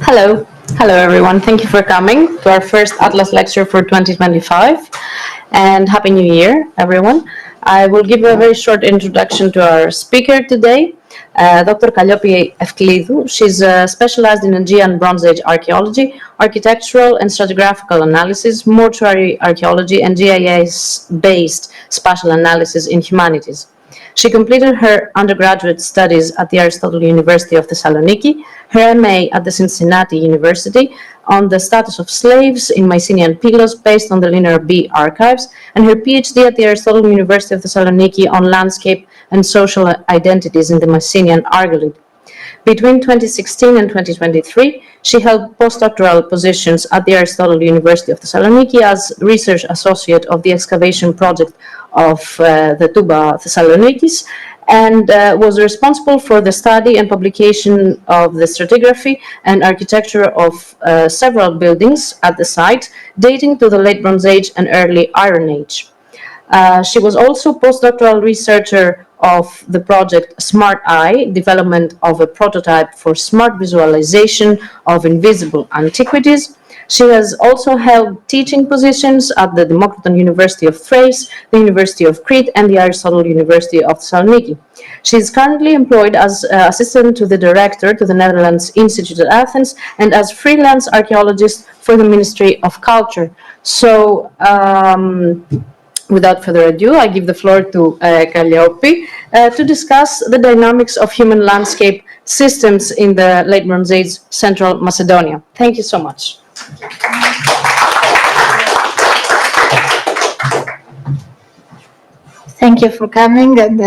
Hello. Hello, everyone. Thank you for coming to our first Atlas lecture for 2025. And Happy New Year, everyone. I will give a very short introduction to our speaker today, Dr. Kaliopi Eukleidou. She's specialized in Aegean Bronze Age archaeology, architectural and stratigraphical analysis, mortuary archaeology, and GIS-based spatial analysis in humanities. She completed her undergraduate studies at the Aristotle University of Thessaloniki, her MA at the Cincinnati University on the status of slaves in Mycenaean Pylos based on the Linear B archives, and her PhD at the Aristotle University of Thessaloniki on landscape and social identities in the Mycenaean Argolid. Between 2016 and 2023, she held postdoctoral positions at the Aristotle University of Thessaloniki as research associate of the excavation project of the Tuba Thessalonikis, and was responsible for the study and publication of the stratigraphy and architecture of several buildings at the site, dating to the Late Bronze Age and Early Iron Age. She was also postdoctoral researcher of the project Smart Eye, development of a prototype for smart visualization of invisible antiquities. She has also held teaching positions at the Demokriton University of Thrace, the University of Crete, and the Aristotle University of Thessaloniki. She is currently employed as assistant to the director to the Netherlands Institute at Athens and as freelance archaeologist for the Ministry of Culture. So, without further ado, I give the floor to Kaliopi to discuss the dynamics of human landscape systems in the Late Bronze Age Central Macedonia. Thank you so much. Thank you for coming, and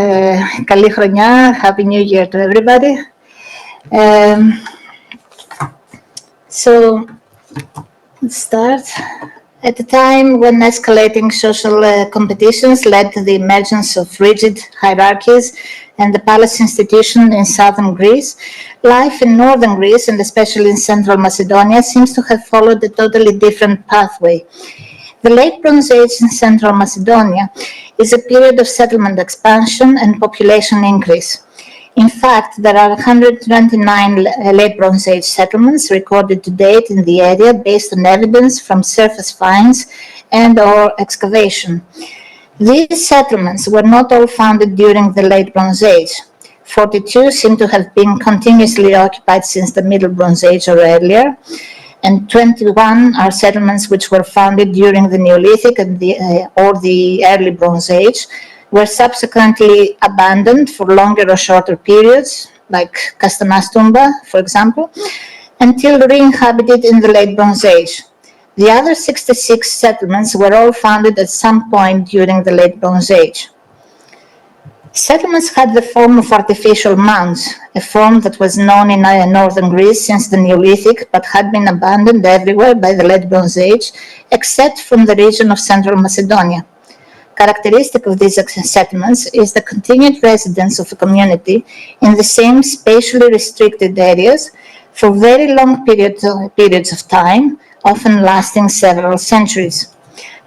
Kali Chronia, Happy New Year to everybody. So, let's start. At a time when escalating social competitions led to the emergence of rigid hierarchies and the palace institution in southern Greece, life in northern Greece, and especially in central Macedonia, seems to have followed a totally different pathway. The Late Bronze Age in central Macedonia is a period of settlement expansion and population increase. In fact, there are 129 Late Bronze Age settlements recorded to date in the area based on evidence from surface finds and/or excavation. These settlements were not all founded during the Late Bronze Age. 42 seem to have been continuously occupied since the Middle Bronze Age or earlier, and 21 are settlements which were founded during the Neolithic and or the Early Bronze Age, were subsequently abandoned for longer or shorter periods, like Kastanastumba, for example, until re-inhabited in the Late Bronze Age. The other 66 settlements were all founded at some point during the Late Bronze Age. Settlements had the form of artificial mounds, a form that was known in northern Greece since the Neolithic, but had been abandoned everywhere by the Late Bronze Age, except from the region of central Macedonia. Characteristic of these settlements is the continued residence of a community in the same spatially restricted areas for very long periods of time, often lasting several centuries.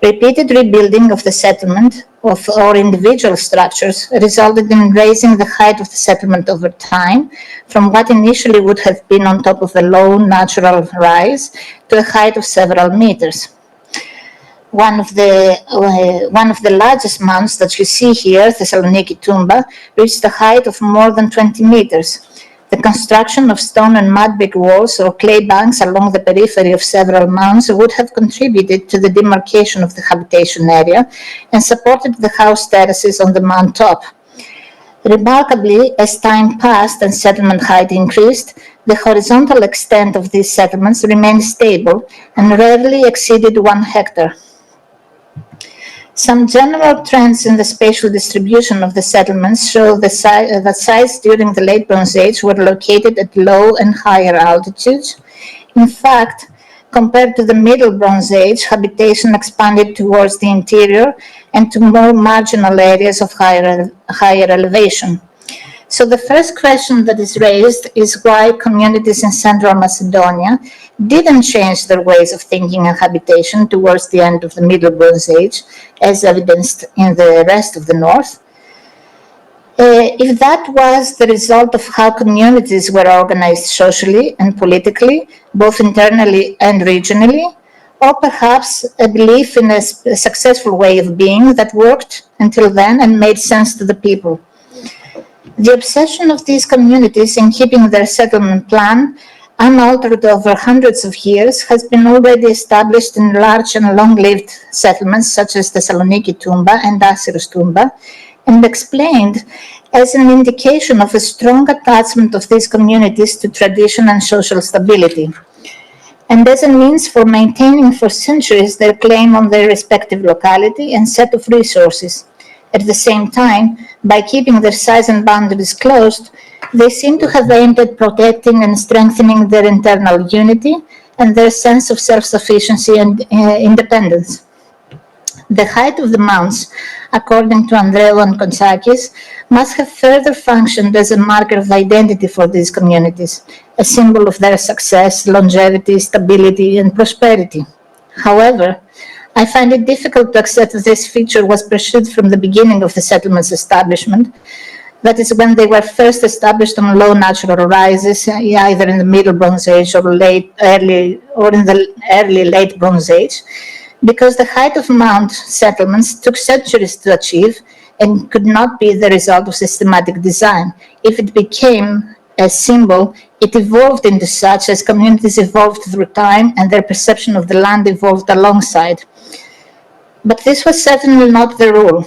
Repeated rebuilding of the settlement or individual structures resulted in raising the height of the settlement over time from what initially would have been on top of a low natural rise to a height of several meters. One of the largest mounds that you see here, Thessaloniki Tumba, reached a height of more than 20 meters. The construction of stone and mud brick walls or clay banks along the periphery of several mounds would have contributed to the demarcation of the habitation area and supported the house terraces on the mound top. Remarkably, as time passed and settlement height increased, the horizontal extent of these settlements remained stable and rarely exceeded 1 hectare. Some general trends in the spatial distribution of the settlements show that sites during the Late Bronze Age were located at low and higher altitudes. In fact, compared to the Middle Bronze Age, habitation expanded towards the interior and to more marginal areas of higher elevation. So the first question that is raised is why communities in central Macedonia didn't change their ways of thinking and habitation towards the end of the Middle Bronze Age, as evidenced in the rest of the north. If that was the result of how communities were organized socially and politically, both internally and regionally, or perhaps a belief in a successful way of being that worked until then and made sense to the people. The obsession of these communities in keeping their settlement plan unaltered over hundreds of years has been already established in large and long-lived settlements such as Thessaloniki Toumba and Asyros Toumba, and explained as an indication of a strong attachment of these communities to tradition and social stability, and as a means for maintaining for centuries their claim on their respective locality and set of resources. At the same time, by keeping their size and boundaries closed, they seem to have aimed at protecting and strengthening their internal unity and their sense of self-sufficiency and independence. The height of the mounts, according to Andreou and Kontsakis, must have further functioned as a marker of identity for these communities, a symbol of their success, longevity, stability, and prosperity. However, I find it difficult to accept that this feature was pursued from the beginning of the settlement's establishment, that is, when they were first established on low natural rises, either in the Middle Bronze Age or in the early Late Bronze Age, because the height of mound settlements took centuries to achieve and could not be the result of systematic design. If it became a symbol, it evolved into such as communities evolved through time and their perception of the land evolved alongside. But this was certainly not the rule.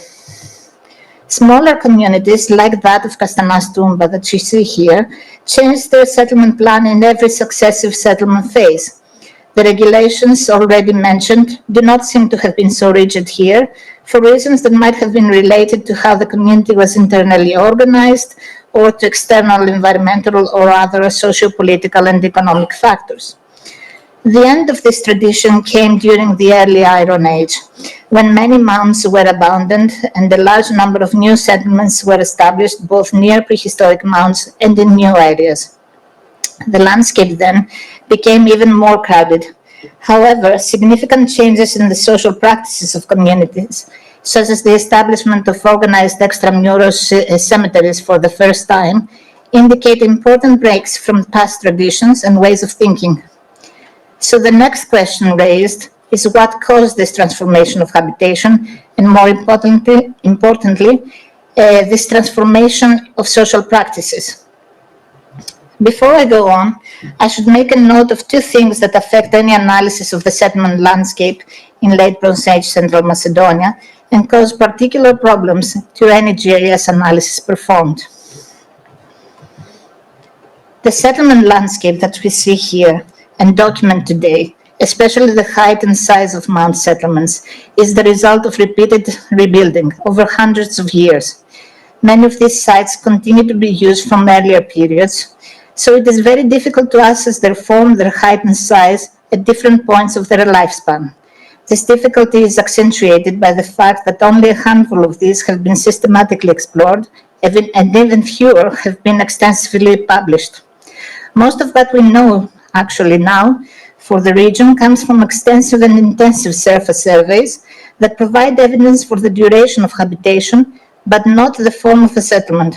Smaller communities, like that of Kastanas Toumba that you see here, changed their settlement plan in every successive settlement phase. The regulations already mentioned do not seem to have been so rigid here, for reasons that might have been related to how the community was internally organized or to external environmental or other socio-political and economic factors. The end of this tradition came during the early Iron Age, when many mounds were abandoned and a large number of new settlements were established both near prehistoric mounds and in new areas. The landscape then became even more crowded. However, significant changes in the social practices of communities, such as the establishment of organized extramuros cemeteries for the first time, indicate important breaks from past traditions and ways of thinking. So the next question raised is what caused this transformation of habitation, and more importantly, this transformation of social practices. Before I go on, I should make a note of two things that affect any analysis of the settlement landscape in late Bronze Age Central Macedonia and cause particular problems to any GIS analysis performed. The settlement landscape that we see here and document today, especially the height and size of mound settlements, is the result of repeated rebuilding over hundreds of years. Many of these sites continue to be used from earlier periods, so it is very difficult to assess their form, their height and size at different points of their lifespan. This difficulty is accentuated by the fact that only a handful of these have been systematically explored, and even fewer have been extensively published. Most of what we know actually now for the region comes from extensive and intensive surface surveys that provide evidence for the duration of habitation, but not the form of a settlement.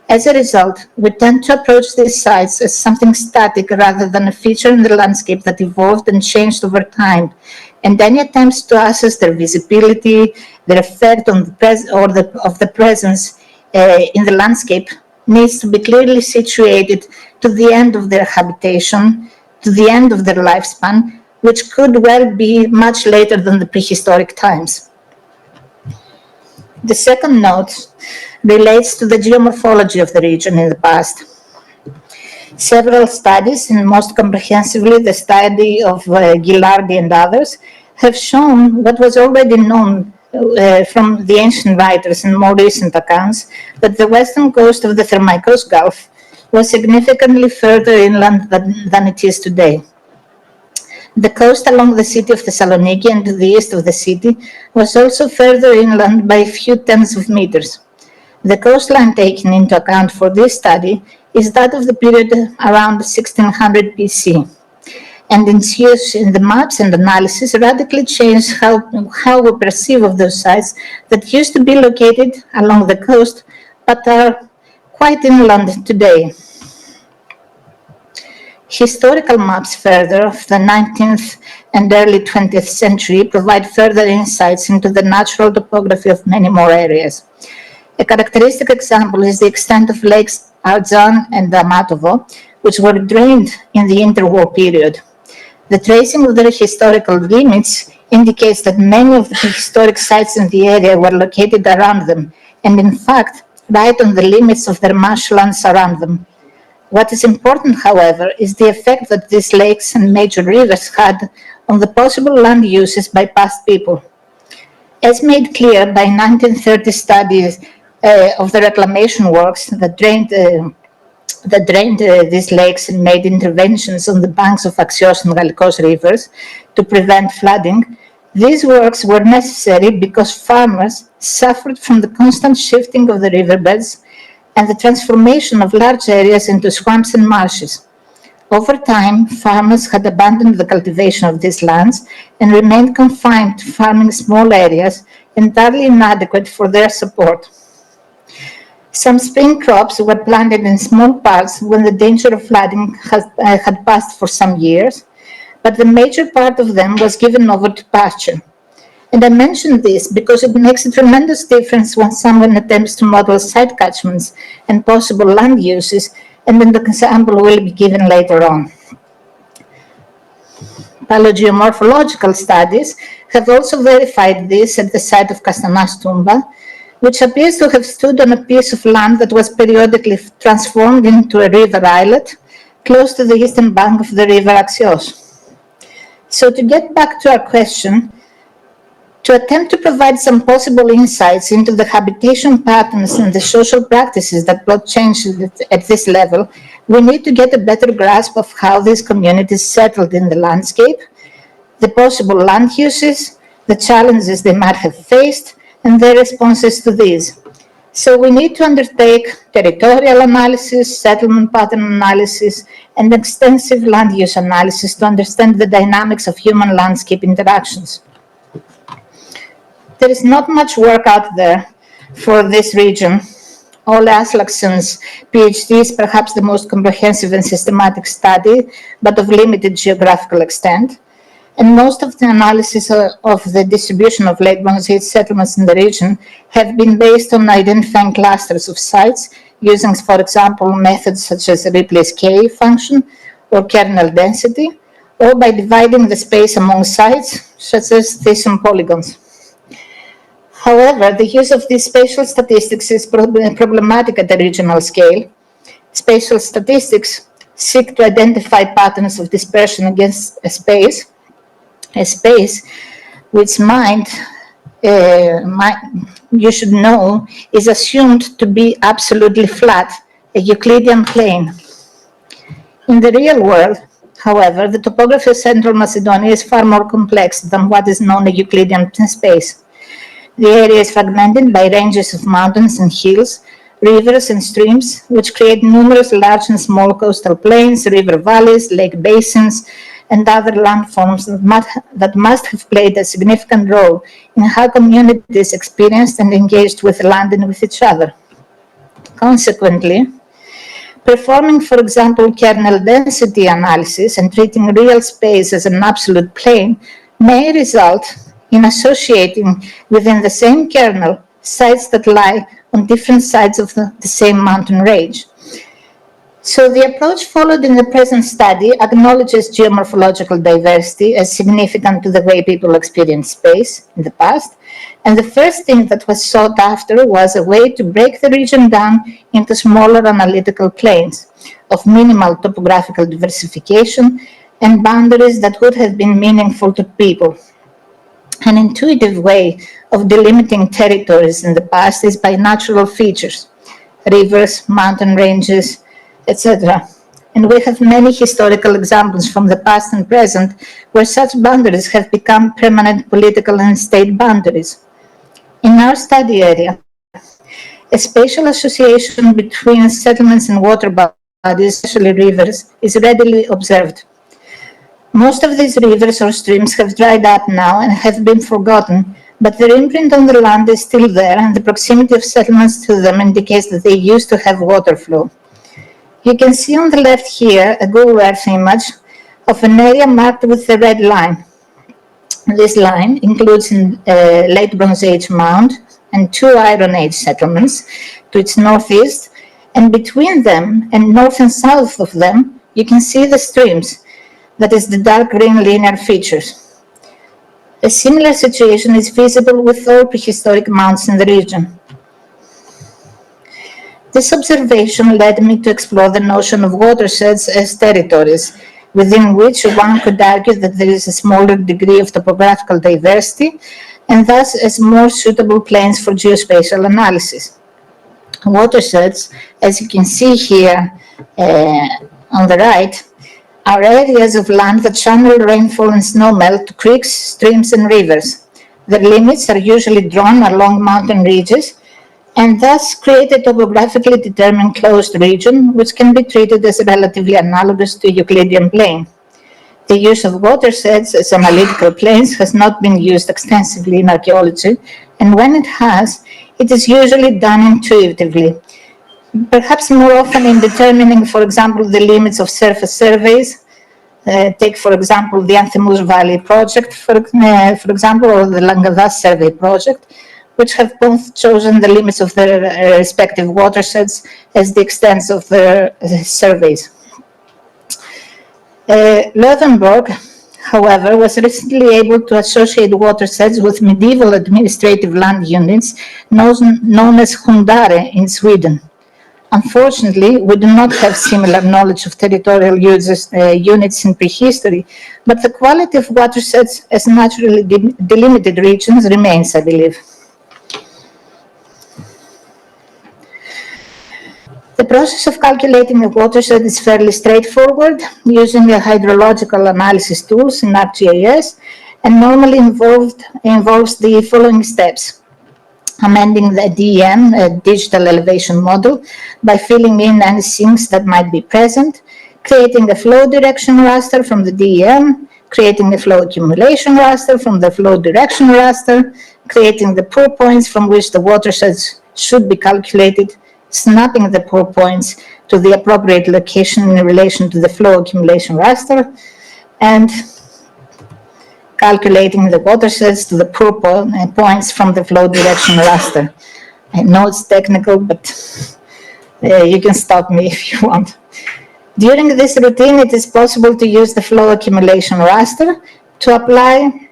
As a result, we tend to approach these sites as something static rather than a feature in the landscape that evolved and changed over time, and any attempts to assess their visibility, their effect on the presence in the landscape needs to be clearly situated to the end of their habitation, to the end of their lifespan, which could well be much later than the prehistoric times. The second note relates to the geomorphology of the region in the past. Several studies, and most comprehensively the study of Ghilardi and others, have shown what was already known from the ancient writers and more recent accounts, that the western coast of the Thermaikos Gulf was significantly further inland than it is today. The coast along the city of Thessaloniki and to the east of the city was also further inland by a few tens of meters. The coastline taken into account for this study is that of the period around 1600 BC, and its use in the maps and analysis radically changed how we perceive of those sites that used to be located along the coast but are quite inland today. Historical maps further of the 19th and early 20th century provide further insights into the natural topography of many more areas. A characteristic example is the extent of lakes Arjan and Damatovo, which were drained in the interwar period. The tracing of their historical limits indicates that many of the historic sites in the area were located around them, and in fact, right on the limits of their marshlands around them. What is important, however, is the effect that these lakes and major rivers had on the possible land uses by past people. As made clear by 1930 studies of the reclamation works that drained these lakes and made interventions on the banks of Axios and Gallikos rivers to prevent flooding, these works were necessary because farmers suffered from the constant shifting of the riverbeds and the transformation of large areas into swamps and marshes. Over time, farmers had abandoned the cultivation of these lands and remained confined to farming small areas entirely inadequate for their support. Some spring crops were planted in small parts when the danger of flooding had passed for some years, but the major part of them was given over to pasture. And I mention this because it makes a tremendous difference when someone attempts to model site catchments and possible land uses, and an example will be given later on. Paleogeomorphological studies have also verified this at the site of Kastanas Tumba, which appears to have stood on a piece of land that was periodically transformed into a river islet close to the eastern bank of the river Axios. So to get back to our question, to attempt to provide some possible insights into the habitation patterns and the social practices that brought change at this level, we need to get a better grasp of how these communities settled in the landscape, the possible land uses, the challenges they might have faced, and their responses to these. So we need to undertake territorial analysis, settlement pattern analysis, and extensive land use analysis to understand the dynamics of human landscape interactions. There is not much work out there for this region. Ole Aslaksson's PhD is perhaps the most comprehensive and systematic study, but of limited geographical extent. And most of the analysis of the distribution of late Bronze Age settlements in the region have been based on identifying clusters of sites using, for example, methods such as Ripley's K function or kernel density, or by dividing the space among sites, such as Thyssen polygons. However, the use of these spatial statistics is problematic at the regional scale. Spatial statistics seek to identify patterns of dispersion against a space which you should know, is assumed to be absolutely flat, a Euclidean plane. In the real world, however, the topography of central Macedonia is far more complex than what is known a Euclidean space. The area is fragmented by ranges of mountains and hills, rivers and streams, which create numerous large and small coastal plains, river valleys, lake basins, and other landforms that must have played a significant role in how communities experienced and engaged with land and with each other. Consequently, performing, for example, kernel density analysis and treating real space as an absolute plane may result in associating within the same kernel sites that lie on different sides of the same mountain range. So the approach followed in the present study acknowledges geomorphological diversity as significant to the way people experienced space in the past, and the first thing that was sought after was a way to break the region down into smaller analytical planes of minimal topographical diversification and boundaries that would have been meaningful to people. An intuitive way of delimiting territories in the past is by natural features, rivers, mountain ranges, etc. And we have many historical examples from the past and present where such boundaries have become permanent political and state boundaries. In our study area, a spatial association between settlements and water bodies, especially rivers, is readily observed. Most of these rivers or streams have dried up now and have been forgotten, but their imprint on the land is still there, and the proximity of settlements to them indicates that they used to have water flow. You can see on the left here a Google Earth image of an area marked with the red line. This line includes a late Bronze Age mound and two Iron Age settlements to its northeast, and between them and north and south of them you can see the streams, that is the dark green linear features. A similar situation is visible with all prehistoric mounds in the region. This observation led me to explore the notion of watersheds as territories, within which one could argue that there is a smaller degree of topographical diversity, and thus as more suitable planes for geospatial analysis. Watersheds, as you can see here on the right, are areas of land that channel rainfall and snowmelt to creeks, streams, and rivers. Their limits are usually drawn along mountain ridges, and thus create a topographically determined closed region, which can be treated as relatively analogous to a Euclidean plane. The use of watersheds as analytical planes has not been used extensively in archaeology, and when it has, it is usually done intuitively, perhaps more often in determining, for example, the limits of surface surveys. Take, for example, the Anthemus Valley project, for example, or the Langadas survey project, which have both chosen the limits of their respective watersheds as the extents of their surveys. Löwenborg, however, was recently able to associate watersheds with medieval administrative land units known as hundare in Sweden. Unfortunately, we do not have similar knowledge of territorial units in prehistory, but the quality of watersheds as naturally delimited regions remains, I believe. The process of calculating a watershed is fairly straightforward, using the hydrological analysis tools in ArcGIS, and normally involves the following steps. Amending the DEM, a digital elevation model, by filling in any sinks that might be present, creating a flow direction raster from the DEM, creating a flow accumulation raster from the flow direction raster, creating the pour points from which the watersheds should be calculated, snapping the pour points to the appropriate location in relation to the flow accumulation raster, and calculating the watersheds to the pour points from the flow direction raster. I know it's technical, but you can stop me if you want. During this routine, it is possible to use the flow accumulation raster to apply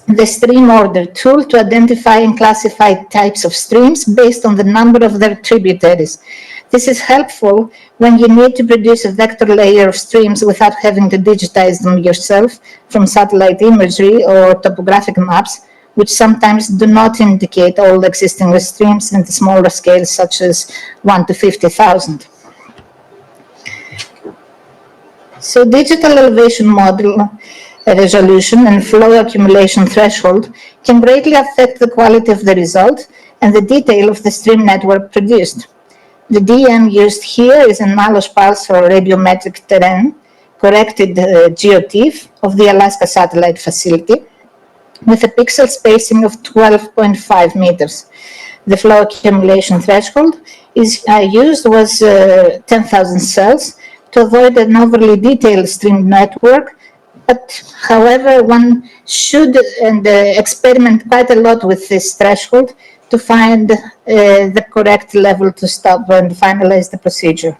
the stream order tool to identify and classify types of streams based on the number of their tributaries. This is helpful when you need to produce a vector layer of streams without having to digitize them yourself from satellite imagery or topographic maps, which sometimes do not indicate all existing streams in the smaller scales, such as 1 to 50,000. So digital elevation model resolution and flow accumulation threshold can greatly affect the quality of the result and the detail of the stream network produced. The DM used here is an allospulse or radiometric terrain corrected geotiff of the Alaska Satellite Facility with a pixel spacing of 12.5 meters. The flow accumulation threshold used was 10,000 cells to avoid an overly detailed stream network. But, however, one should experiment quite a lot with this threshold to find the correct level to stop and finalize the procedure.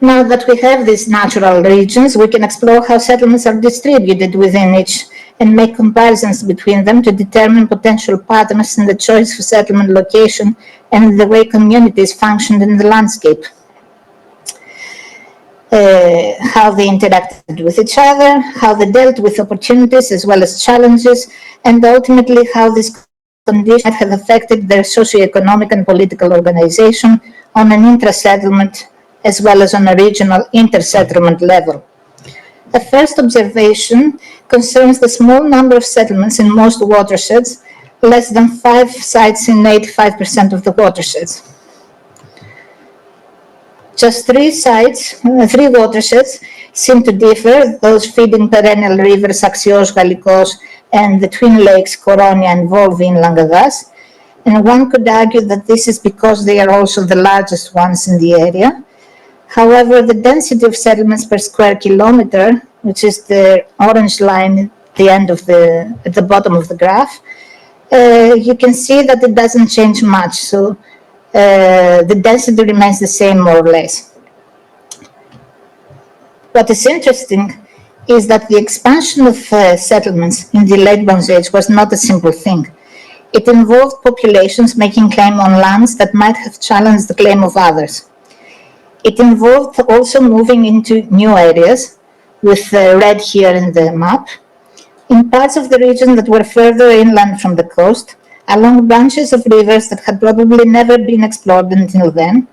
Now that we have these natural regions, we can explore how settlements are distributed within each and make comparisons between them to determine potential patterns in the choice of settlement location and the way communities functioned in the landscape. How they interacted with each other, how they dealt with opportunities as well as challenges, and ultimately how these conditions have affected their socioeconomic and political organization on an intra-settlement as well as on a regional inter-settlement level. The first observation concerns the small number of settlements in most watersheds, less than 5 sites in 85% of the watersheds. Just three watersheds seem to differ, those feeding perennial rivers Axios, Gallicos, and the twin lakes Koronia and Volvi in Langadas. And one could argue that this is because they are also the largest ones in the area. However, the density of settlements per square kilometer, which is the orange line at the bottom of the graph, you can see that it doesn't change much. So the density remains the same more or less. What is interesting is that the expansion of settlements in the late Bronze Age was not a simple thing. It involved populations making claim on lands that might have challenged the claim of others. It involved also moving into new areas, with red here in the map, in parts of the region that were further inland from the coast, along branches of rivers that had probably never been explored until then.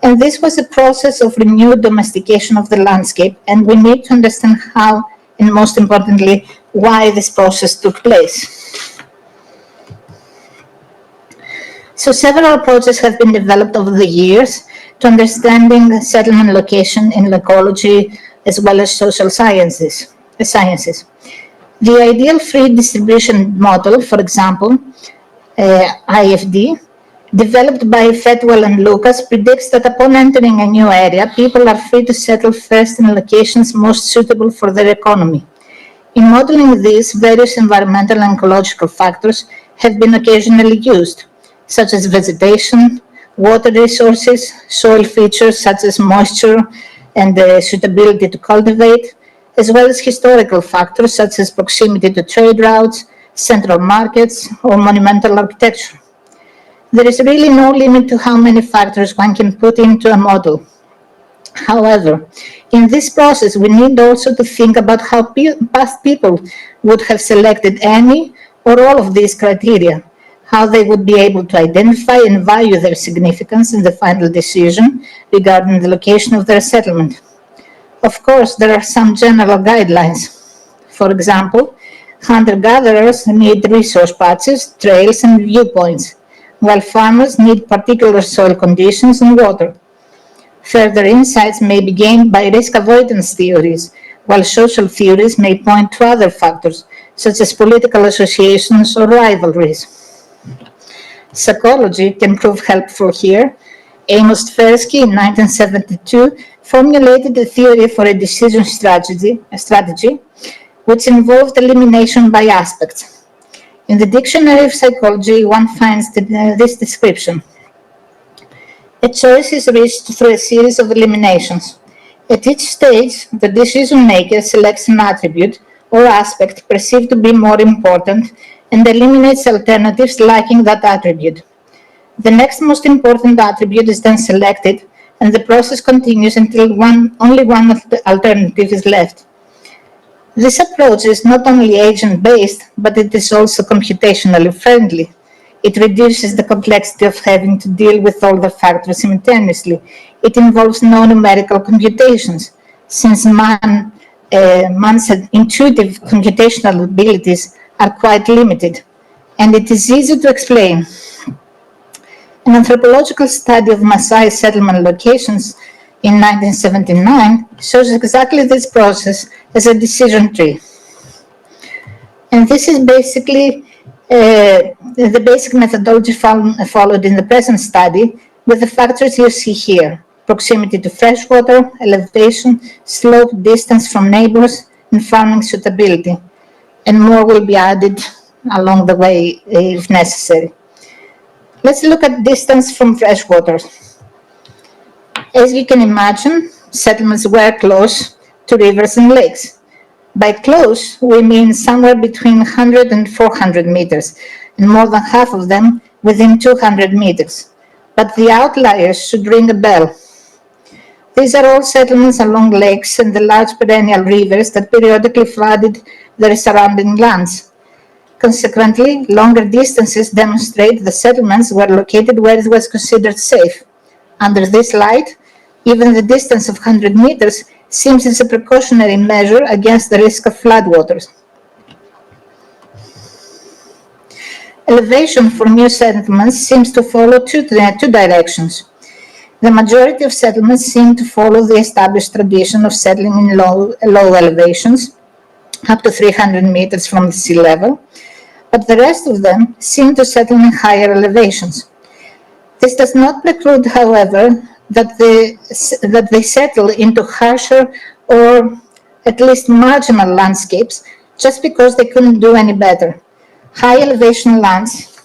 And this was a process of renewed domestication of the landscape, and we need to understand how, and most importantly, why this process took place. So several approaches have been developed over the years to understanding settlement location in ecology as well as social sciences. The ideal free distribution model, for example, IFD, developed by Fetwell and Lucas, predicts that upon entering a new area, people are free to settle first in locations most suitable for their economy. In modeling this, various environmental and ecological factors have been occasionally used, such as vegetation, water resources, soil features such as moisture and the suitability to cultivate, as well as historical factors such as proximity to trade routes, central markets, or monumental architecture. There is really no limit to how many factors one can put into a model. However, in this process, we need also to think about how past people would have selected any or all of these criteria, how they would be able to identify and value their significance in the final decision regarding the location of their settlement. Of course, there are some general guidelines. For example, hunter-gatherers need resource patches, trails, and viewpoints, while farmers need particular soil conditions and water. Further insights may be gained by risk avoidance theories, while social theories may point to other factors, such as political associations or rivalries. Psychology can prove helpful here. Amos Tversky in 1972 formulated a theory for a decision strategy which involved elimination by aspects. In the Dictionary of Psychology, one finds this description. A choice is reached through a series of eliminations. At each stage, the decision maker selects an attribute or aspect perceived to be more important and eliminates alternatives lacking that attribute. The next most important attribute is then selected, and the process continues until only one alternative is left. This approach is not only agent-based, but it is also computationally friendly. It reduces the complexity of having to deal with all the factors simultaneously. It involves no numerical computations, since man's intuitive computational abilities are quite limited, and it is easy to explain. An anthropological study of Maasai settlement locations in 1979 shows exactly this process as a decision tree. And this is basically the basic methodology followed in the present study with the factors you see here: proximity to freshwater, elevation, slope, distance from neighbors, and farming suitability. And more will be added along the way if necessary. Let's look at distance from freshwater. As you can imagine, settlements were close to rivers and lakes. By close, we mean somewhere between 100 and 400 meters, and more than half of them within 200 meters. But the outliers should ring a bell. These are all settlements along lakes and the large perennial rivers that periodically flooded their surrounding lands. Consequently, longer distances demonstrate the settlements were located where it was considered safe. Under this light, even the distance of 100 meters seems as a precautionary measure against the risk of floodwaters. Elevation for new settlements seems to follow two directions. The majority of settlements seem to follow the established tradition of settling in low elevations, up to 300 meters from the sea level, but the rest of them seem to settle in higher elevations. This does not preclude, however, that they settle into harsher or at least marginal landscapes just because they couldn't do any better. High elevation lands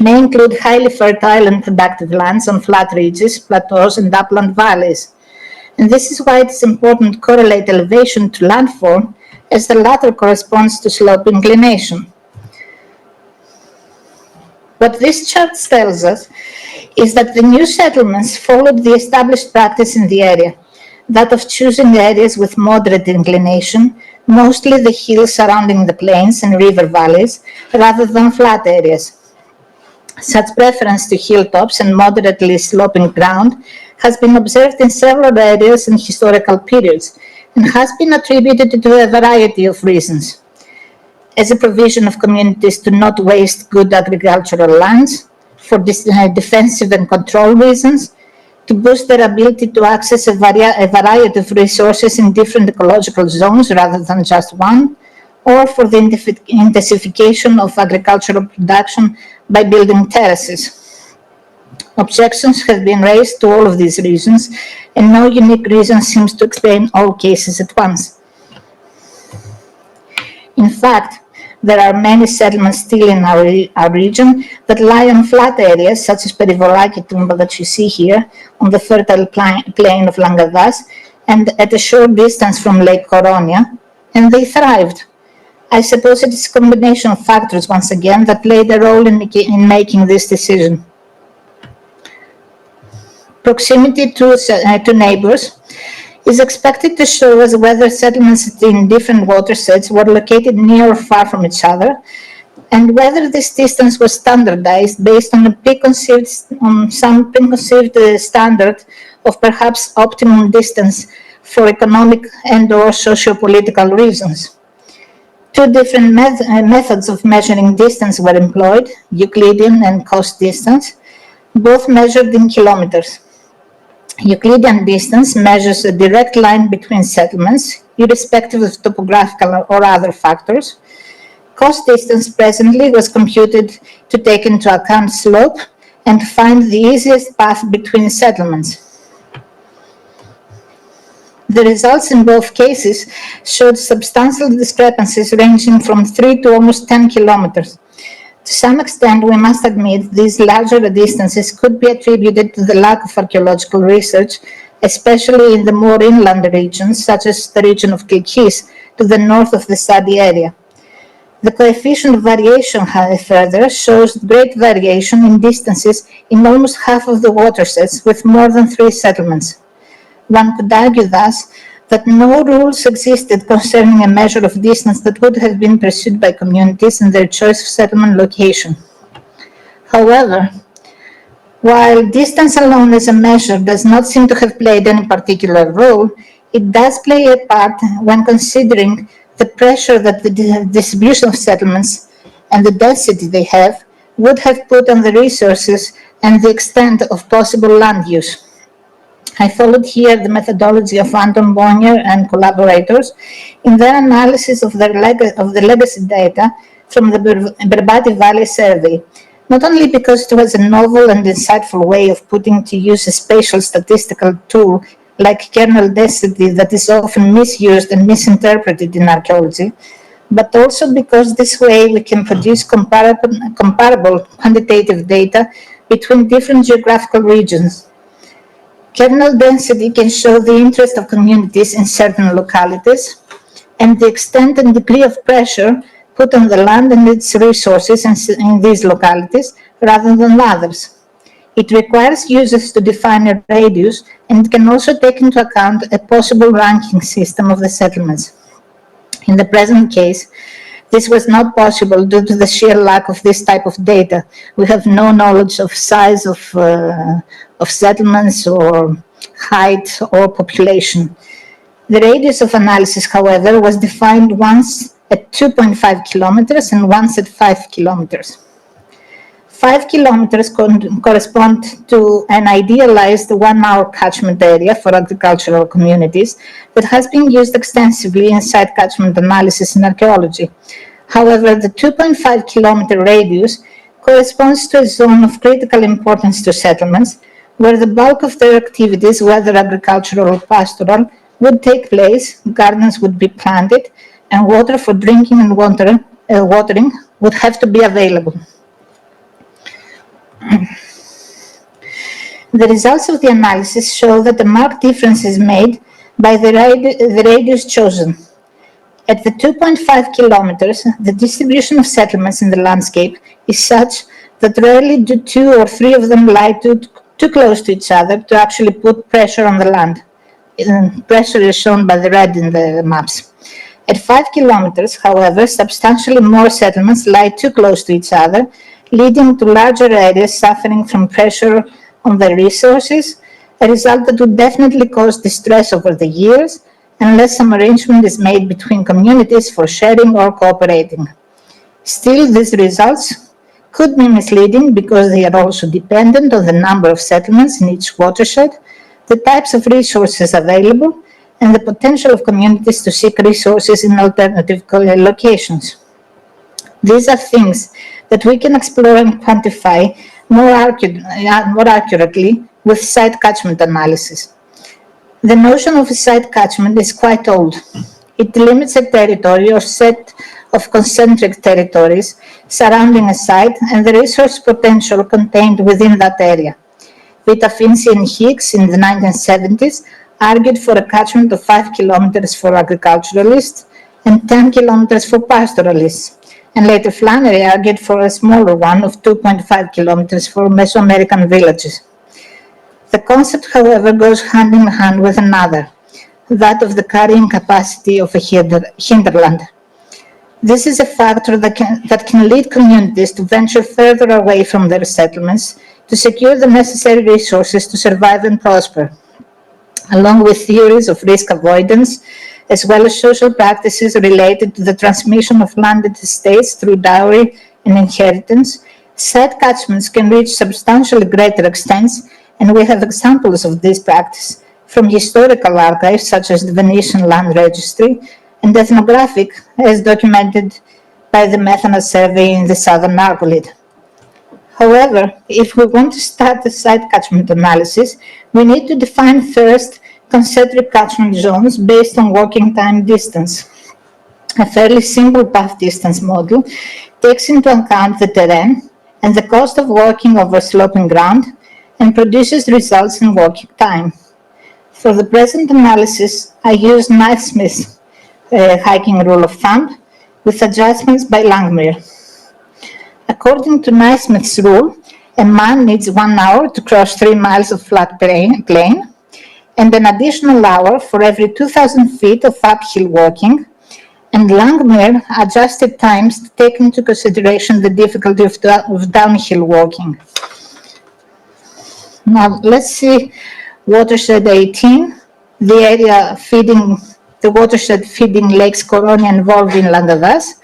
may include highly fertile and productive lands on flat ridges, plateaus, and upland valleys. And this is why it is important to correlate elevation to landform, as the latter corresponds to slope inclination. What this chart tells us is that the new settlements followed the established practice in the area, that of choosing areas with moderate inclination, mostly the hills surrounding the plains and river valleys, rather than flat areas. Such preference to hilltops and moderately sloping ground has been observed in several areas in historical periods and has been attributed to a variety of reasons. As a provision of communities to not waste good agricultural lands, for defensive and control reasons, to boost their ability to access a variety of resources in different ecological zones rather than just one, or for the intensification of agricultural production by building terraces. Objections have been raised to all of these reasons, and no unique reason seems to explain all cases at once. In fact, there are many settlements still in our region that lie on flat areas, such as Perivolaki Tumba that you see here, on the fertile plain of Langadas, and at a short distance from Lake Koronia, and they thrived. I suppose it is a combination of factors, once again, that played a role in making this decision. Proximity to neighbors is expected to show us whether settlements in different watersheds were located near or far from each other, and whether this distance was standardized based on some preconceived standard of perhaps optimum distance for economic and/or socio-political reasons. Two different methods of measuring distance were employed, Euclidean and coast distance, both measured in kilometers. Euclidean distance measures a direct line between settlements, irrespective of topographical or other factors. Coast distance presently was computed to take into account slope and find the easiest path between settlements. The results in both cases showed substantial discrepancies ranging from 3 to almost 10 kilometers. To some extent, we must admit these larger distances could be attributed to the lack of archaeological research, especially in the more inland regions, such as the region of Kilkis, to the north of the study area. The coefficient of variation, further, shows great variation in distances in almost half of the watersheds with more than 3 settlements. One could argue thus that no rules existed concerning a measure of distance that would have been pursued by communities in their choice of settlement location. However, while distance alone as a measure does not seem to have played any particular role, it does play a part when considering the pressure that the distribution of settlements and the density they have would have put on the resources and the extent of possible land use. I followed here the methodology of Anton Bonnier and collaborators in their analysis of the legacy data from the Berbati Valley survey, not only because it was a novel and insightful way of putting to use a spatial statistical tool like kernel density that is often misused and misinterpreted in archaeology, but also because this way we can produce comparable quantitative data between different geographical regions. Kernel density can show the interest of communities in certain localities and the extent and degree of pressure put on the land and its resources in these localities rather than others. It requires users to define a radius and can also take into account a possible ranking system of the settlements. In the present case, this was not possible due to the sheer lack of this type of data. We have no knowledge of size of settlements or height or population. The radius of analysis, however, was defined once at 2.5 kilometers and once at 5 kilometers. 5 kilometers correspond to an idealized 1-hour catchment area for agricultural communities that has been used extensively in site catchment analysis in archaeology. However, the 2.5 kilometer radius corresponds to a zone of critical importance to settlements, where the bulk of their activities, whether agricultural or pastoral, would take place, gardens would be planted, and water for drinking and watering would have to be available. The results of the analysis show that a marked difference is made by the radius chosen. At the 2.5 kilometers, the distribution of settlements in the landscape is such that rarely do 2 or 3 of them lie too close to each other to actually put pressure on the land. Pressure is shown by the red in the maps. At 5 kilometers, however, substantially more settlements lie too close to each other, leading to larger areas suffering from pressure on their resources, a result that would definitely cause distress over the years unless some arrangement is made between communities for sharing or cooperating. Still, these results could be misleading because they are also dependent on the number of settlements in each watershed, the types of resources available, and the potential of communities to seek resources in alternative locations. These are things that we can explore and quantify more accurately with site catchment analysis. The notion of a site catchment is quite old. It limits a territory or set of concentric territories surrounding a site and the resource potential contained within that area. Vita Finzi and Hicks in the 1970s argued for a catchment of 5 kilometers for agriculturalists and 10 kilometers for pastoralists, and later Flannery argued for a smaller one of 2.5 kilometers for Mesoamerican villages. The concept, however, goes hand in hand with another, that of the carrying capacity of a hinterland. This is a factor that can lead communities to venture further away from their settlements to secure the necessary resources to survive and prosper, along with theories of risk avoidance, as well as social practices related to the transmission of landed estates through dowry and inheritance. Site catchments can reach substantially greater extents, and we have examples of this practice from historical archives such as the Venetian Land Registry and ethnographic, as documented by the Methana survey in the southern Argolid. However, if we want to start a site catchment analysis, we need to define first concentric catchment zones based on walking time distance. A fairly simple path distance model takes into account the terrain and the cost of walking over sloping ground and produces results in walking time. For the present analysis, I use Naismith's hiking rule of thumb with adjustments by Langmuir. According to Naismith's rule, a man needs 1 hour to cross 3 miles of flat plain and an additional hour for every 2,000 feet of uphill walking, and Langmuir adjusted times to take into consideration the difficulty of downhill walking. Now let's see watershed 18, the area feeding the watershed feeding lakes Koronia and Volvi in Landavas.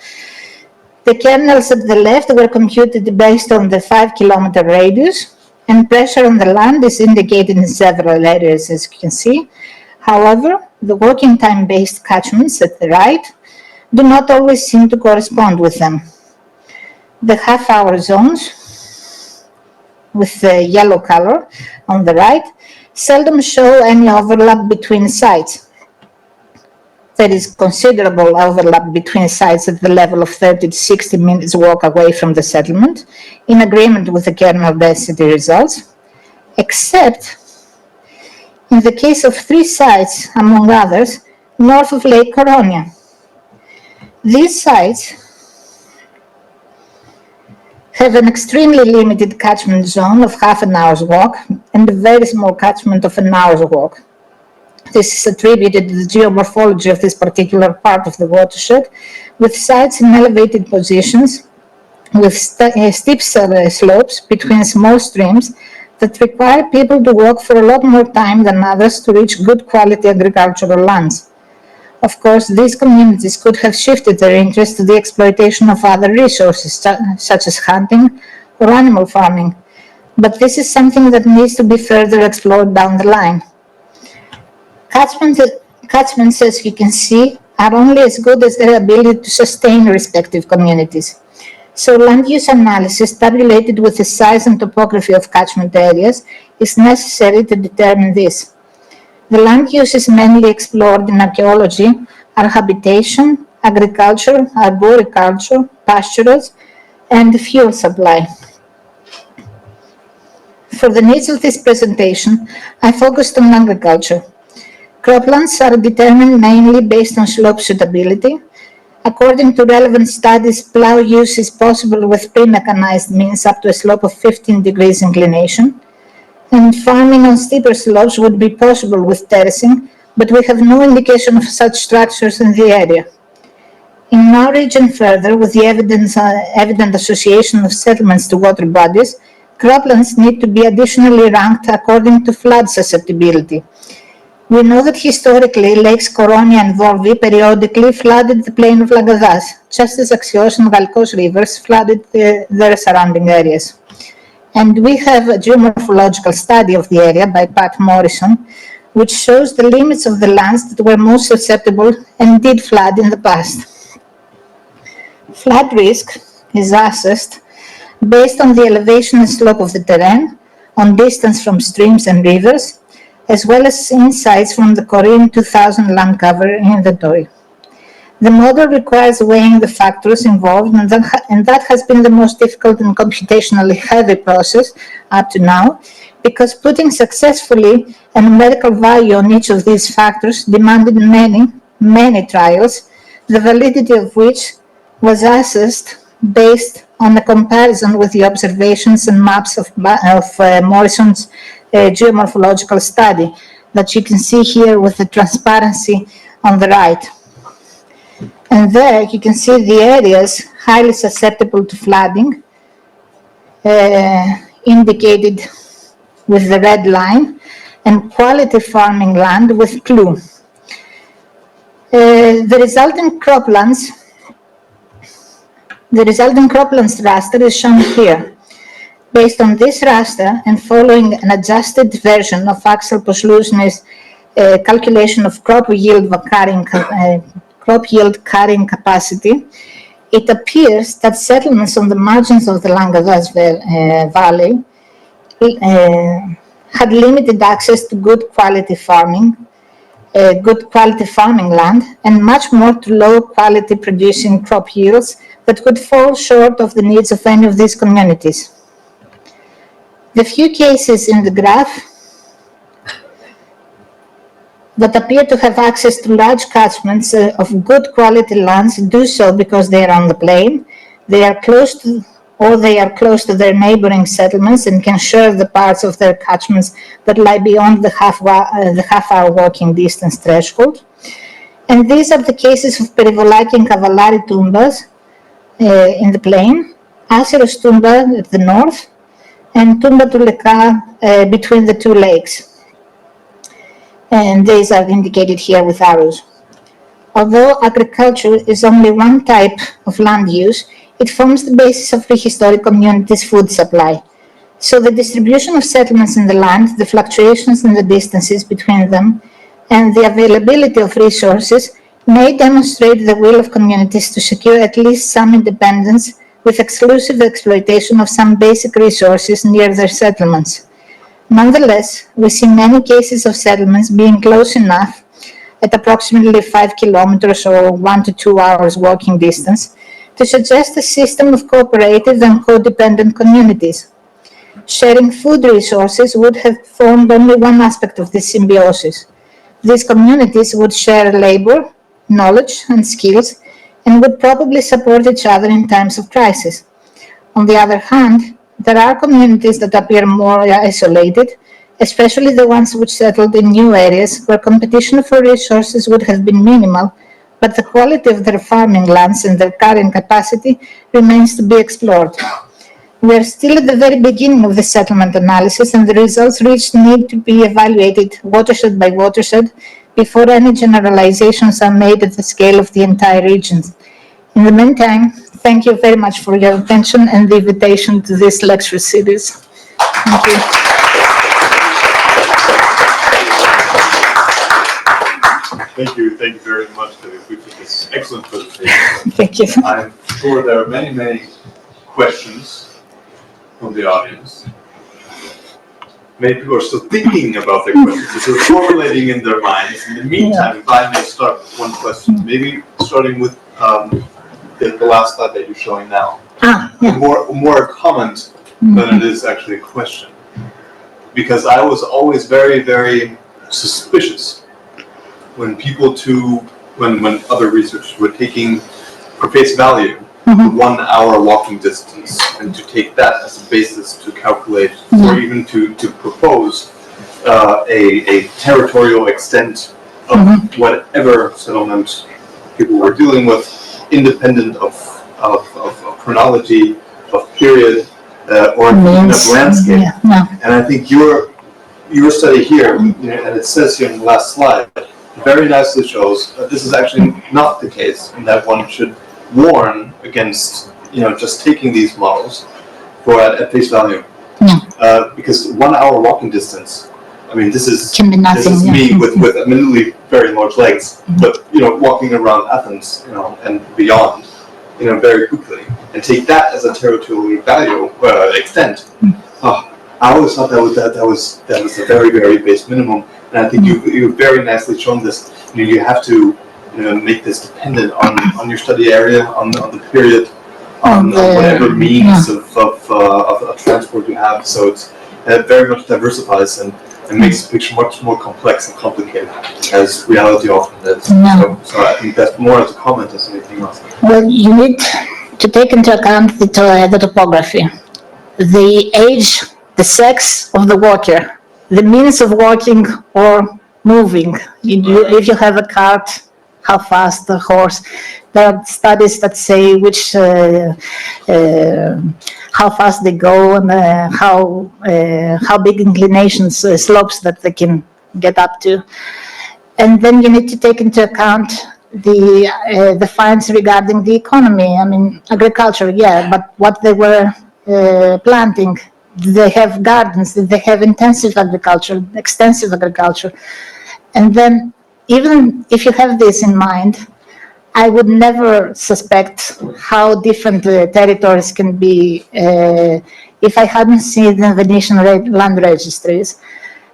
The kernels at the left were computed based on the 5 kilometer radius, and pressure on the land is indicated in several areas, as you can see. However, the walking time based catchments at the right do not always seem to correspond with them. The half-hour zones, with the yellow color on the right, seldom show any overlap between sites. There is considerable overlap between sites at the level of 30 to 60 minutes walk away from the settlement, in agreement with the kernel density results, except in the case of 3 sites, among others, north of Lake Koronia. These sites have an extremely limited catchment zone of half an hour's walk and a very small catchment of an hour's walk. This is attributed to the geomorphology of this particular part of the watershed, with sites in elevated positions, with steep slopes between small streams that require people to walk for a lot more time than others to reach good quality agricultural lands. Of course, these communities could have shifted their interest to the exploitation of other resources, such as hunting or animal farming, but this is something that needs to be further explored down the line. Catchments, as you can see, are only as good as their ability to sustain respective communities. So land use analysis tabulated with the size and topography of catchment areas is necessary to determine this. The land uses mainly explored in archaeology are habitation, agriculture, arboriculture, pasturage, and fuel supply. For the needs of this presentation, I focused on agriculture. Croplands are determined mainly based on slope suitability. According to relevant studies, plow use is possible with pre-mechanized means up to a slope of 15 degrees inclination, and farming on steeper slopes would be possible with terracing, but we have no indication of such structures in the area. In our region further, with the evident association of settlements to water bodies, croplands need to be additionally ranked according to flood susceptibility. We know that historically lakes Koronia and Vorvi periodically flooded the plain of Lagadas, just as Axios and Galkos rivers flooded their surrounding areas. And we have a geomorphological study of the area by Pat Morrison, which shows the limits of the lands that were most susceptible and did flood in the past. Flood risk is assessed based on the elevation and slope of the terrain, on distance from streams and rivers, as well as insights from the Korean 2000 land cover inventory. The model requires weighing the factors involved, and that has been the most difficult and computationally heavy process up to now, because putting successfully a numerical value on each of these factors demanded many trials, the validity of which was assessed based on a comparison with the observations and maps of Morrison's geomorphological study that you can see here with the transparency on the right. And there you can see the areas highly susceptible to flooding, indicated with the red line, and quality farming land with blue. The resulting croplands raster is shown here. Based on this raster and following an adjusted version of Axel Poslužny's calculation of crop yield carrying capacity, it appears that settlements on the margins of the Langadas Valley had limited access to good quality farming land, and much more to low quality producing crop yields that could fall short of the needs of any of these communities. The few cases in the graph that appear to have access to large catchments of good quality lands do so because they are on the plain, they are close to their neighboring settlements and can share the parts of their catchments that lie beyond the half-hour walking distance threshold. And these are the cases of Perivolaki and Kavalari tumbas in the plain, Asiros tumba at the north, and Tumba Tuleka between the two lakes. And these are indicated here with arrows. Although agriculture is only one type of land use, it forms the basis of prehistoric communities' food supply. So the distribution of settlements in the land, the fluctuations in the distances between them, and the availability of resources may demonstrate the will of communities to secure at least some independence with exclusive exploitation of some basic resources near their settlements. Nonetheless, we see many cases of settlements being close enough at approximately 5 kilometers or 1 to 2 hours walking distance to suggest a system of cooperative and codependent communities. Sharing food resources would have formed only one aspect of this symbiosis. These communities would share labor, knowledge, and skills, and would probably support each other in times of crisis. On the other hand, there are communities that appear more isolated, especially the ones which settled in new areas where competition for resources would have been minimal, but the quality of their farming lands and their carrying capacity remains to be explored. We are still at the very beginning of the settlement analysis, and the results reached need to be evaluated watershed by watershed before any generalizations are made at the scale of the entire region. In the meantime, thank you very much for your attention and the invitation to this lecture series. Thank you. Thank you very much, Kaliopi, for this excellent presentation. Thank you. I'm sure there are many questions from the audience. Many people are still thinking about their questions, so they're formulating in their minds. In the meantime, if I may start with one question, maybe starting with the last slide that you're showing now. More a comment than it is actually a question. Because I was always very, very suspicious when when other researchers were taking for face value the 1 hour walking distance and to take that as a basis to calculate or even to propose a territorial extent of whatever settlement people were dealing with, independent of chronology, of period, or even of landscape. And I think your study here, and it says here in the last slide, very nicely shows that this is actually not the case, and that one should warn against just taking these models for at face value. Because 1 hour walking distance, I mean, this is me with admittedly very large legs, but walking around Athens, and beyond, very quickly, and take that as a territorial value extent. I always thought that was a very, very base minimum, and I think you've very nicely shown this. You have to make this dependent on your study area, on the period, on whatever means of transport you have. So it's very much diversifies and makes the picture much more complex and complicated, as reality often is. So I think that's more as a comment as anything else. Well, you need to take into account the topography, the age, the sex of the walker, the means of walking or moving. If you have a cart, how fast the horse. There are studies that say how fast they go and how big inclinations, slopes that they can get up to. And then you need to take into account the finds regarding the economy. I mean, agriculture, but what they were planting. Did they have gardens? Did they have intensive agriculture, extensive agriculture? And then, even if you have this in mind, I would never suspect how different the territories can be if I hadn't seen the Venetian land registries,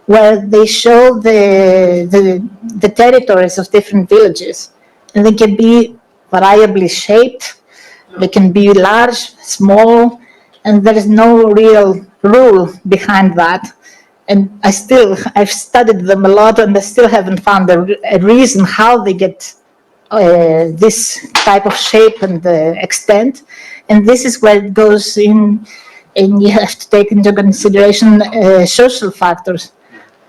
where they show the territories of different villages. And they can be variably shaped, they can be large, small, and there is no real rule behind that. And I've studied them a lot, and I still haven't found a reason how they get this type of shape and extent. And this is where it goes in, and you have to take into consideration social factors,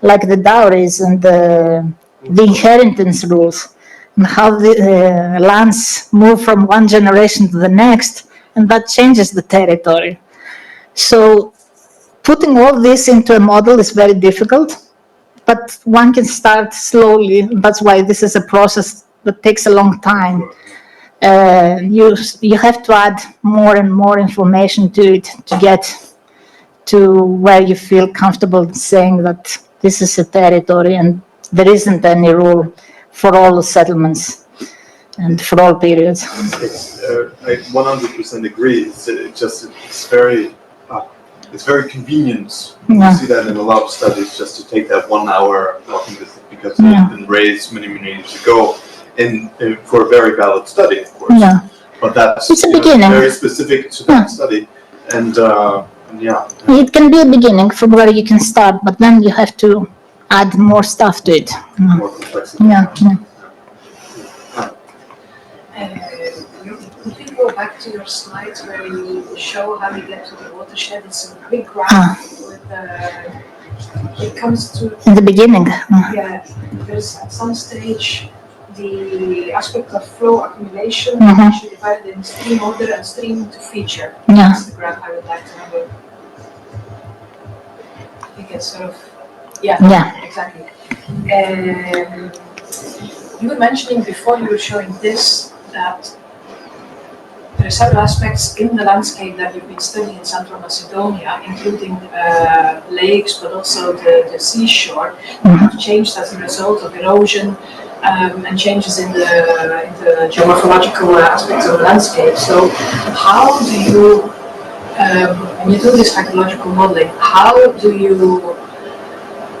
like the dowries and the inheritance rules, and how the lands move from one generation to the next, and that changes the territory. So putting all this into a model is very difficult, but one can start slowly. That's why this is a process that takes a long time. You have to add more and more information to it to get to where you feel comfortable saying that this is a territory and there isn't any rule for all the settlements and for all periods. I 100% agree. It's very convenient. You see that in a lot of studies, just to take that 1 hour walking distance, because it's been raised many years ago, and for a very valid study, of course. But that's very specific to that study, and it can be a beginning from where you can start, but then you have to add more stuff to it. More complexity. Could we go back to your slides where you show how you get to the watershed? It's a big graph with it comes to... In the beginning. Yeah, there's at some stage the aspect of flow accumulation, actually divided in stream order and stream to feature. That's the graph I would like to have. I think it's sort of... Yeah. Exactly. You were mentioning before you were showing this that there are several aspects in the landscape that you've been studying in Central Macedonia, including lakes, but also the seashore, that have changed as a result of erosion and changes in the geomorphological aspects of the landscape. So how do you, when you do this hydrological modeling, how do you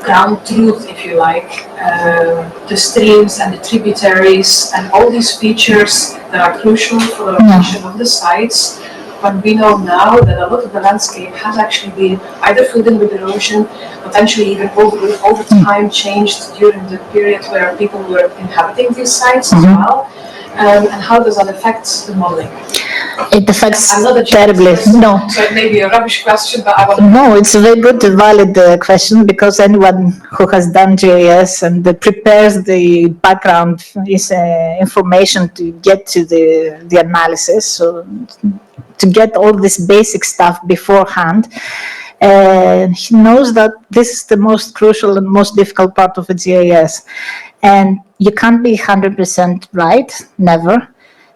ground truth, if you like, the streams and the tributaries and all these features that are crucial for the location of the sites, when we know now that a lot of the landscape has actually been either filled in with erosion, potentially even over time changed during the period where people were inhabiting these sites as well. And how does that affect the modeling? It affects terribly. No. So it may be a rubbish question, but I want to... No, it's a very good, valid question, because anyone who has done GIS and prepares the background information to get to the analysis, so to get all this basic stuff beforehand, he knows that this is the most crucial and most difficult part of a GIS. And you can't be 100% right, never.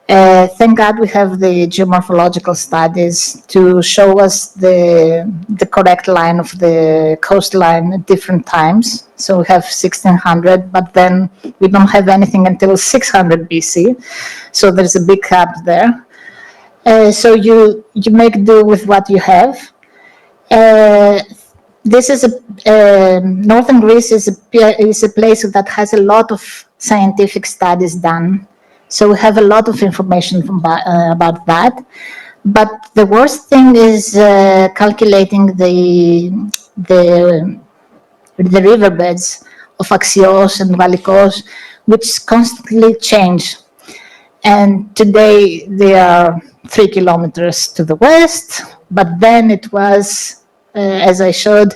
Thank God we have the geomorphological studies to show us the correct line of the coastline at different times. So we have 1600, but then we don't have anything until 600 BC. So there's a big gap there. So you make do with what you have. This is northern Greece is a place that has a lot of scientific studies done. So we have a lot of information about that. But the worst thing is calculating the riverbeds of Axios and Valikos, which constantly change. And today they are 3 kilometers to the west, but then it was, as I showed,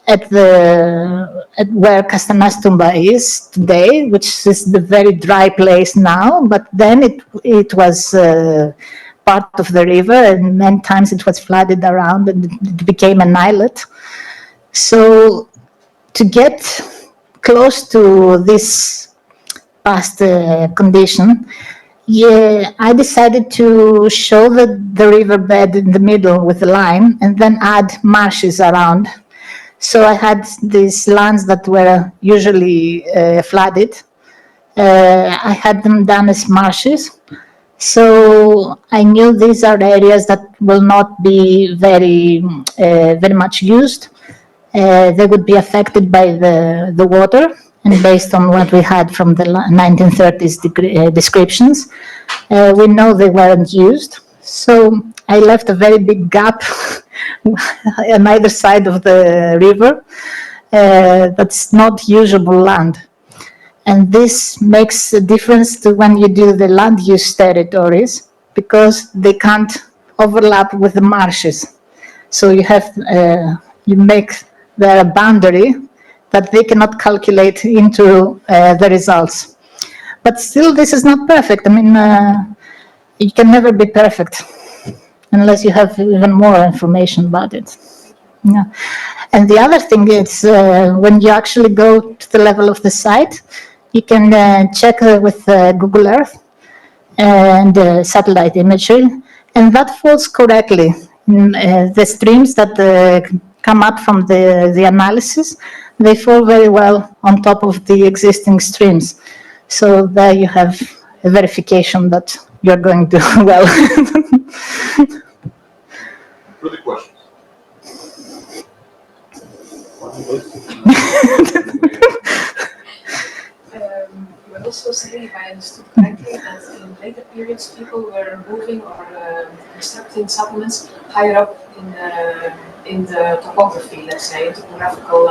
at where Kastanastumba is today, which is the very dry place now, but then it was part of the river, and many times it was flooded around and it became an islet. So to get close to this past condition, I decided to show the riverbed in the middle with a line and then add marshes around. So I had these lands that were usually flooded. I had them done as marshes. So I knew these are areas that will not be very much used. They would be affected by the water. And based on what we had from the 1930s descriptions, we know they weren't used. So I left a very big gap on either side of the river that's not usable land. And this makes a difference to when you do the land use territories, because they can't overlap with the marshes. So you have, you make there a boundary that they cannot calculate into the results. But still, this is not perfect. I mean, you can never be perfect unless you have even more information about it. Yeah. And the other thing is, when you actually go to the level of the site, you can check with Google Earth and satellite imagery, and that falls correctly. The streams that come up from the analysis, they fall very well on top of the existing streams. So there you have a verification that you're going to do well. Further questions? You were also saying, if I understood correctly, that in later periods people were moving or constructing settlements higher up in the topography, let's say, topographical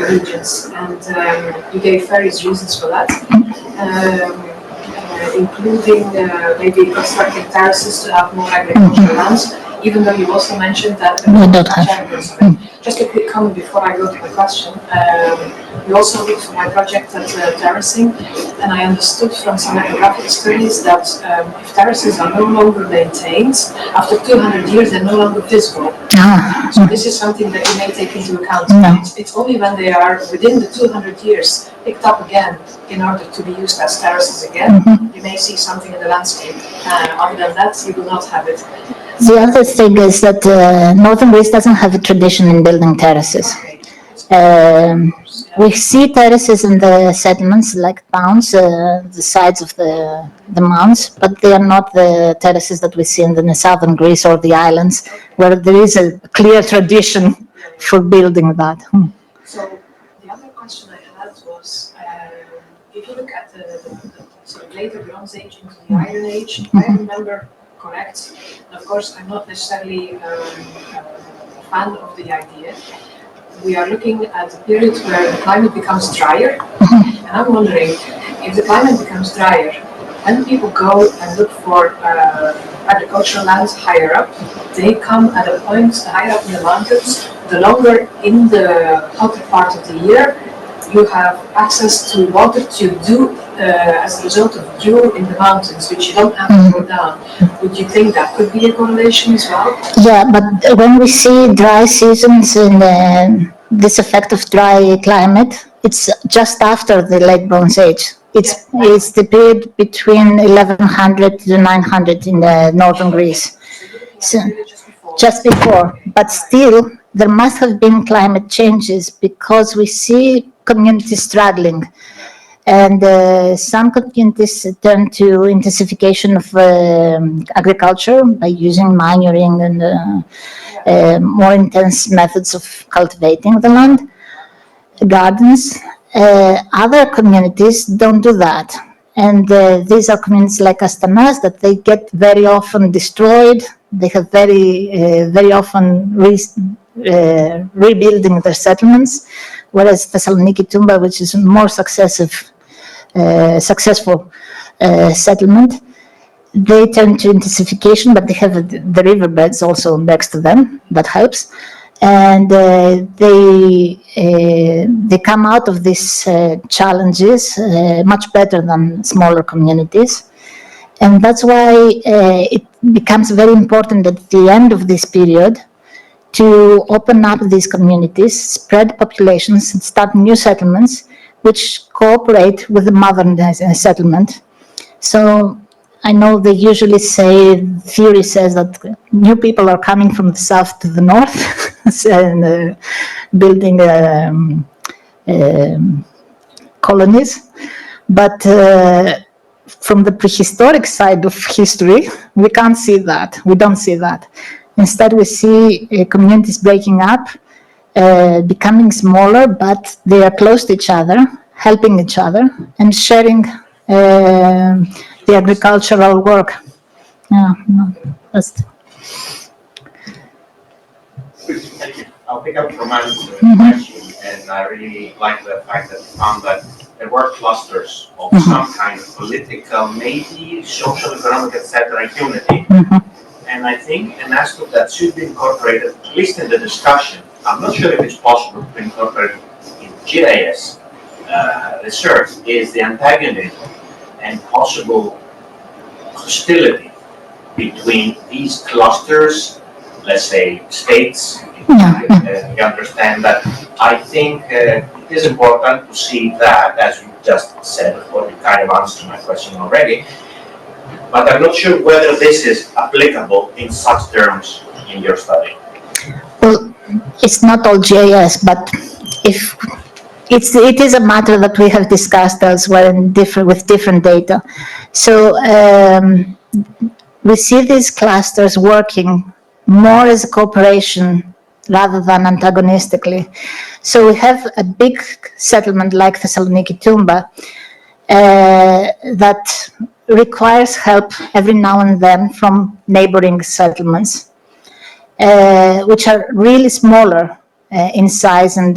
regions, and you gave various reasons for that, including maybe constructing terraces to have more agricultural lands, even though you also mentioned that we don't have. Just a quick comment before I go to the question. You also looked for my project at terracing, and I understood from some ethnographic studies that if terraces are no longer maintained, after 200 years they're no longer visible. So this is something that you may take into account. No. It's only when they are within the 200 years picked up again in order to be used as terraces again, you may see something in the landscape. Other than that, you will not have it. The other thing is that northern Greece doesn't have a tradition in building terraces. We see terraces in the settlements, like towns, the sides of the mounds, but they are not the terraces that we see in the southern Greece or the islands, where there is a clear tradition for building that. So the other question I had was, if you look at the sort of later Bronze Age into the Iron Age, if I remember correct, and of course I'm not necessarily a fan of the idea, we are looking at a period where the climate becomes drier, and I'm wondering, if the climate becomes drier, when people go and look for agricultural lands higher up, they come at a point higher up in the mountains. The longer in the hotter part of the year you have access to water to do as a result of dew in the mountains, which you don't have to go down. Would you think that could be a correlation as well? Yeah, but when we see dry seasons in this effect of dry climate, it's just after the late Bronze Age. It's the period between 1100 to 900 in northern Greece. So, just before, but still there must have been climate changes because we see communities struggling. And some communities turn to intensification of agriculture by using manuring and more intense methods of cultivating the land, gardens. Other communities don't do that. And these are communities like Astanas that they get very often destroyed. They have very often rebuilding their settlements, whereas Thessaloniki Tumba, which is a more successful settlement, they turn to intensification, but they have the riverbeds also next to them. That helps. And they come out of these challenges much better than smaller communities. And that's why it becomes very important at the end of this period to open up these communities, spread populations, and start new settlements which cooperate with the modern settlement. So I know they usually say, theory says that new people are coming from the south to the north and building colonies. But from the prehistoric side of history, we can't see that. We don't see that. Instead, we see communities breaking up, becoming smaller, but they are close to each other, helping each other, and sharing the agricultural work. Yeah, no, that's. Thank you. I'll pick up Roman's question, and I really like the fact that you found that there were clusters of some kind of political, maybe social, economic, etc. unity. And I think an aspect that should be incorporated, at least in the discussion, I'm not sure if it's possible to incorporate in GIS research, is the antagonism and possible hostility between these clusters, let's say states. You understand that. I think it is important to see that, as you just said, or you kind of answered my question already. But I'm not sure whether this is applicable in such terms in your study. Well, it's not all GIS, but if it is a matter that we have discussed elsewhere with different data. So we see these clusters working more as a cooperation rather than antagonistically. So we have a big settlement like Thessaloniki Tumba that requires help every now and then from neighboring settlements, which are really smaller in size and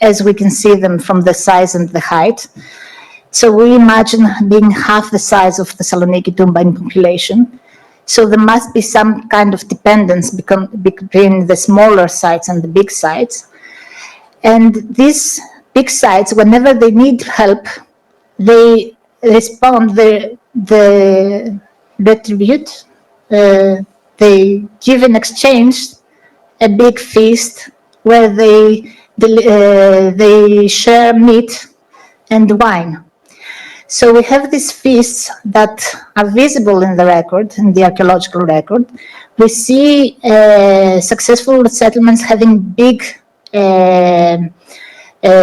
as we can see them from the size and the height. So we imagine being half the size of Thessaloniki Tumba in population. So there must be some kind of dependence between the smaller sites and the big sites. And these big sites, whenever they need help, they respond, they retribute, they give in exchange a big feast where they share meat and wine. So we have these feasts that are visible in the record, in the archaeological record. We see successful settlements having big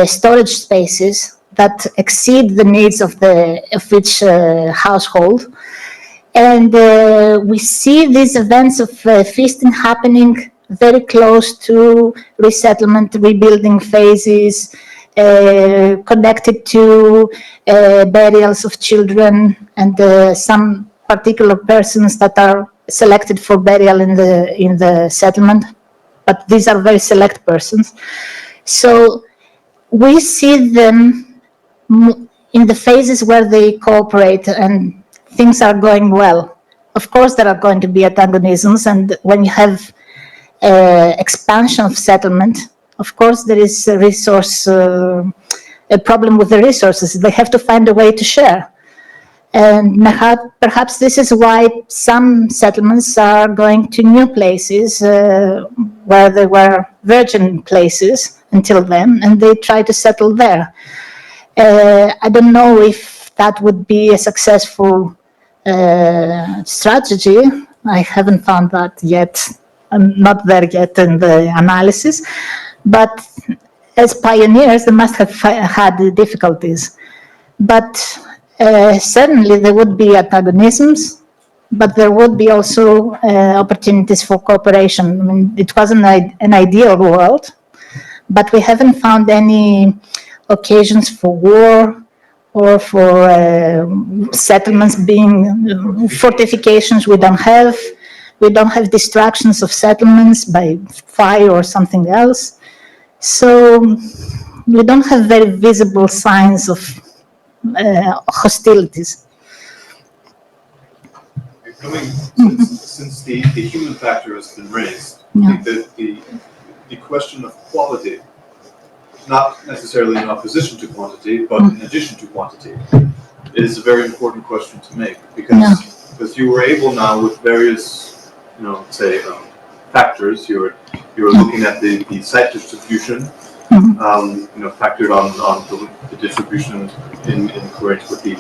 storage spaces that exceed the needs of each household. And we see these events of feasting happening very close to resettlement, rebuilding phases, connected to burials of children and some particular persons that are selected for burial in the settlement. But these are very select persons. So we see them in the phases where they cooperate and things are going well. Of course, there are going to be antagonisms, and when you have expansion of settlement, of course, there is a problem with the resources. They have to find a way to share. And perhaps this is why some settlements are going to new places where they were virgin places until then, and they try to settle there. I don't know if that would be a successful strategy. I haven't found that yet. I'm not there yet in the analysis. But as pioneers, they must have had difficulties. But certainly there would be antagonisms, but there would be also opportunities for cooperation. I mean, it wasn't an ideal world, but we haven't found any occasions for war or for settlements being fortifications. We don't have distractions of settlements by fire or something else. So we don't have very visible signs of hostilities. Since the human factor has been raised, I think that the question of quality, not necessarily in opposition to quantity, but in addition to quantity, is a very important question to make, because you were able now with various, factors. You were looking at the site distribution, factored on the distribution in accordance with the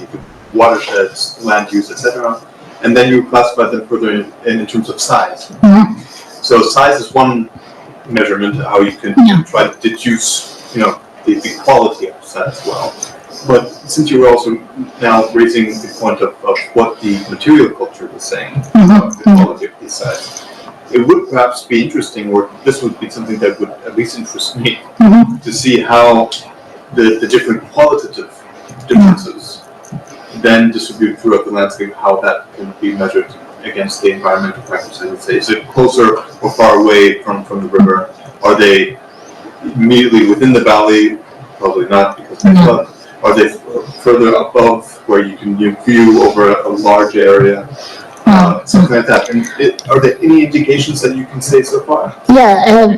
watersheds, land use, etc. And then you classify them further in terms of size. So size is one measurement, how you can try to deduce, the quality of that as well. But since you were also now raising the point of what the material culture was saying about the quality of these sites, it would perhaps be interesting, or this would be something that would at least interest me, to see how the different qualitative differences then distribute throughout the landscape, how that can be measured against the environmental factors. I would say, is it closer or far away from the river? Are they immediately within the valley? Probably not, because they're flood. Are they further above where you can view over a large area? Something like that. And are there any indications that you can say so far? Yeah,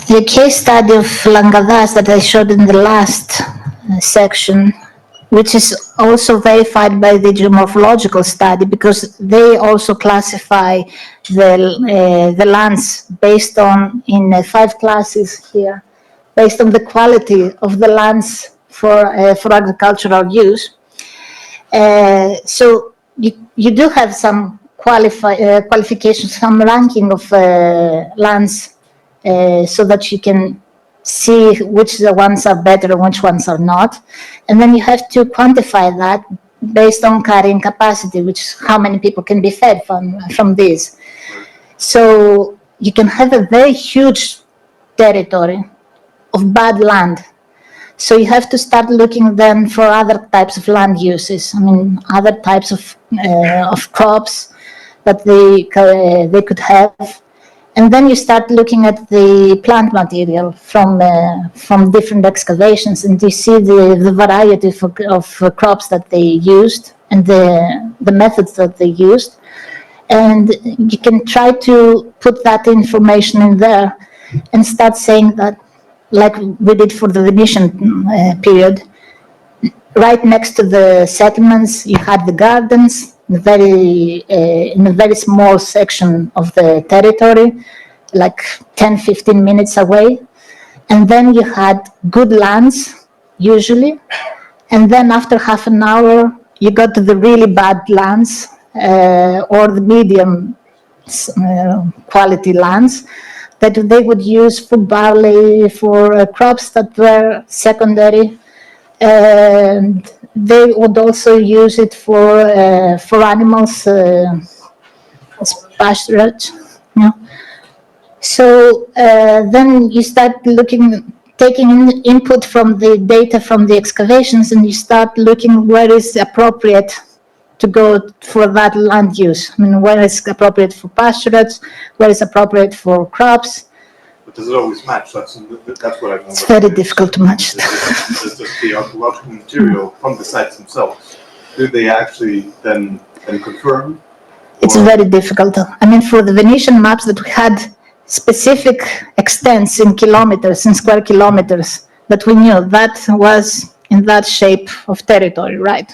the case study of Langadas that I showed in the last section, which is also verified by the geomorphological study, because they also classify the lands based on, in 5 classes here, based on the quality of the lands for agricultural use. So you do have some qualifications, some ranking of lands, so that you can see which the ones are better and which ones are not. And then you have to quantify that based on carrying capacity, which is how many people can be fed from this. So you can have a very huge territory of bad land. So you have to start looking then for other types of land uses. I mean, other types of crops that they could have. And then you start looking at the plant material from different excavations, and you see the variety of crops that they used and the methods that they used. And you can try to put that information in there and start saying that, like we did for the Venetian period, right next to the settlements, you had the gardens, in a very small section of the territory. like 10, 15 minutes away. And then you had good lands, usually. And then after half an hour, you got to the really bad lands or the medium quality lands that they would use for barley, for crops that were secondary. And they would also use it for animals, pasturage. Yeah. So then you start taking input from the data from the excavations, and you start looking where is appropriate to go for that land use. I mean, where is appropriate for pasturage, where is appropriate for crops. But does it always match? That's what I've known. It's very difficult to match. Does the archaeological material from the sites themselves, do they actually then confirm? It's very difficult. I mean, for the Venetian maps that we had specific extents in kilometers, in square kilometers, that we knew that was in that shape of territory, right?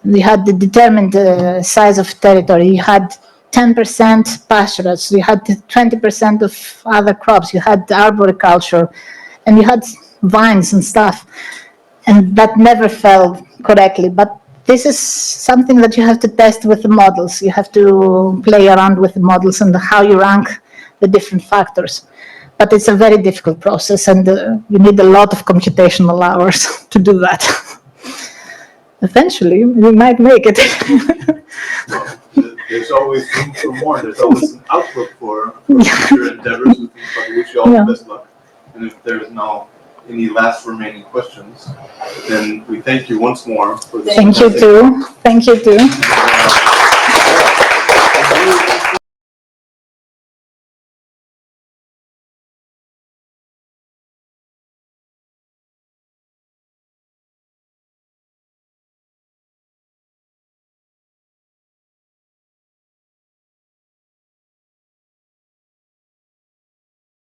We had the determined size of territory. You had 10% pasturage, you had 20% of other crops, you had arboriculture, and you had vines and stuff. And that never fell correctly. But this is something that you have to test with the models. You have to play around with the models and how you rank the different factors. But it's a very difficult process, and you need a lot of computational hours to do that. Eventually, we might make it. Well, there's always room for more. There's always an outlook for future endeavors. We wish you all the best luck. And if there is now any last remaining questions, then we thank you once more for this. Thank you too. Thank you too.